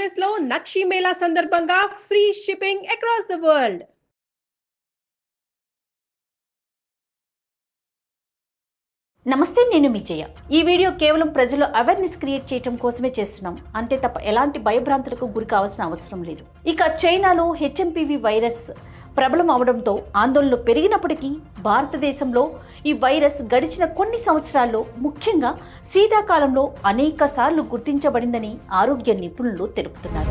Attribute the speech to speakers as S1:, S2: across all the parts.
S1: Express లో నక్షి మేళా సందర్భంగా free shipping across the world.
S2: నమస్తే, నేను విజయ. ఈ వీడియో కేవలం ప్రజల్లో అవేర్నెస్ క్రియేట్ చేయడం కోసమే చేస్తున్నాం, అంతే తప్ప ఎలాంటి భయభ్రాంతులకు గురి కావాల్సిన అవసరం లేదు. ఇక చైనాలో హెచ్ఎంపీవీ వైరస్ ప్రబలం అవడంతో ఆందోళనలు పెరిగినప్పటికీ భారతదేశంలో ఈ వైరస్ గడిచిన కొన్ని సంవత్సరాల్లో, ముఖ్యంగా శీతాకాలంలో అనేక సార్లు గుర్తించబడిందని ఆరోగ్య నిపుణులు తెలుపుతున్నారు.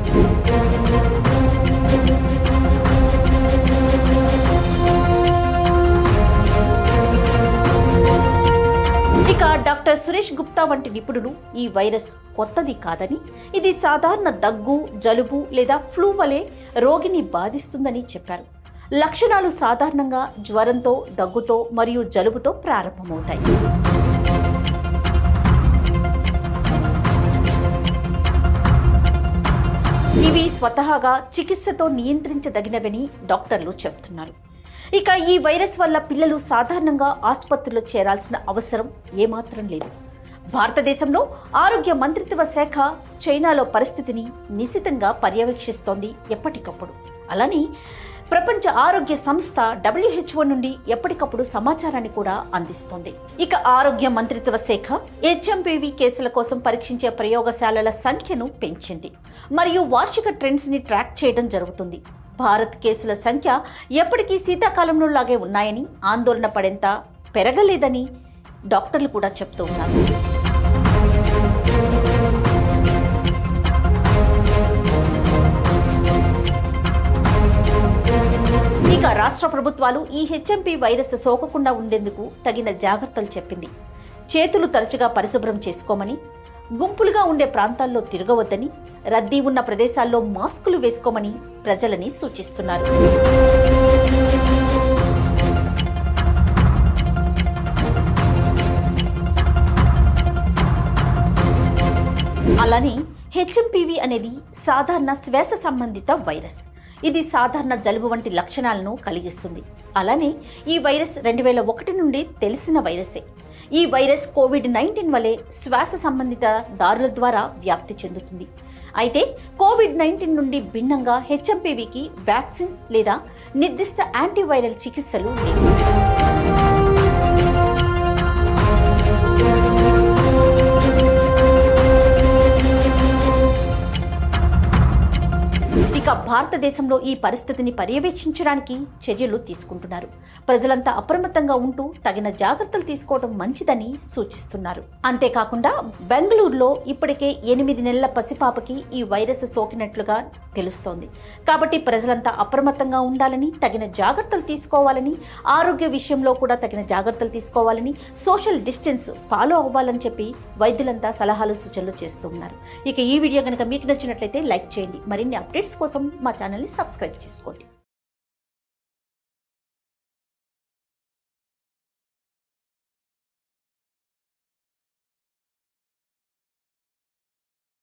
S2: ఇక డాక్టర్ సురేష్ గుప్తా వంటి నిపుణులు ఈ వైరస్ కొత్తది కాదని, ఇది సాధారణ దగ్గు, జలుబు లేదా ఫ్లూ వలె రోగిని బాధిస్తుందని చెప్పారు. లక్షణాలు సాధారణంగా జ్వరంతో, దగ్గుతో మరియు జలుబుతో ప్రారంభమవుతాయి. ఇవి స్వతహాగా చికిత్సతో నియంత్రించదగినవని డాక్టర్లు చెబుతున్నారు. ఇక ఈ వైరస్ వల్ల పిల్లలు సాధారణంగా ఆసుపత్రిలో చేరాల్సిన అవసరం ఏమాత్రం లేదు. భారతదేశంలో ఆరోగ్య మంత్రిత్వ శాఖ చైనాలో పరిస్థితిని నిశితంగా పర్యవేక్షిస్తోంది ఎప్పటికప్పుడు. అలానే ప్రపంచ ఆరోగ్య సంస్థ WHO నుండి ఎప్పటికప్పుడు సమాచారాన్ని కూడా అందిస్తోంది. ఇక ఆరోగ్య మంత్రిత్వ శాఖ హెచ్ఎంపీవీ కేసుల కోసం పరీక్షించే ప్రయోగశాలల సంఖ్యను పెంచింది మరియు వార్షిక ట్రెండ్స్ ని ట్రాక్ చేయడం జరుగుతుంది. భారత్ కేసుల సంఖ్య ఎప్పటికీ శీతాకాలంలో లాగే ఉన్నాయని, ఆందోళన పడేంత పెరగలేదని డాక్టర్లు కూడా చెప్తూ ఉన్నారు. ఇక రాష్ట్ర ప్రభుత్వాలు ఈ హెచ్ఎంపీ వైరస్ సోకకుండా ఉండేందుకు తగిన జాగ్రత్తలు చెప్పింది. చేతులు తరచుగా పరిశుభ్రం చేసుకోమని, గుంపులుగా ఉండే ప్రాంతాల్లో తిరగవద్దని, రద్దీ ఉన్న ప్రదేశాల్లో మాస్కులు వేసుకోమని ప్రజలని సూచిస్తున్నారు. అలానే హెచ్ఎంపీవీ అనేది సాధారణ శ్వాస సంబంధిత వైరస్. ఇది సాధారణ జలుబు వంటి లక్షణాలను కలిగిస్తుంది. అలానే ఈ వైరస్ 2001 నుండి తెలిసిన వైరసే. ఈ వైరస్ కోవిడ్-19 వలె శ్వాస సంబంధిత దారుల ద్వారా వ్యాప్తి చెందుతుంది. అయితే కోవిడ్-19 నుండి భిన్నంగా హెచ్ఎంపీవీకి వ్యాక్సిన్ లేదా నిర్దిష్ట యాంటీవైరల్ చికిత్సలు లేవు. ఇక భారతదేశంలో ఈ పరిస్థితిని పర్యవేక్షించడానికి చర్యలు తీసుకుంటున్నారు. ప్రజలంతా అప్రమత్తంగా ఉంటూ తగిన జాగ్రత్తలు తీసుకోవడం మంచిదని సూచిస్తున్నారు. అంతేకాకుండా బెంగళూరులో ఇప్పటికే 8 నెలల పసిపాపకి ఈ వైరస్ సోకినట్లుగా తెలుస్తోంది. కాబట్టి ప్రజలంతా అప్రమత్తంగా ఉండాలని, తగిన జాగ్రత్తలు తీసుకోవాలని, ఆరోగ్య విషయంలో కూడా తగిన జాగ్రత్తలు తీసుకోవాలని, సోషల్ డిస్టెన్స్ ఫాలో అవ్వాలని చెప్పి వైద్యులంతా సలహాలు, సూచనలు చేస్తూ ఉన్నారు. ఇక ఈ వీడియో కనుక మీకు నచ్చినట్లయితే లైక్ చేయండి. మరిన్ని అప్డేట్స్ కోసం మా ఛానల్ని సబ్స్క్రైబ్ చేసుకోండి.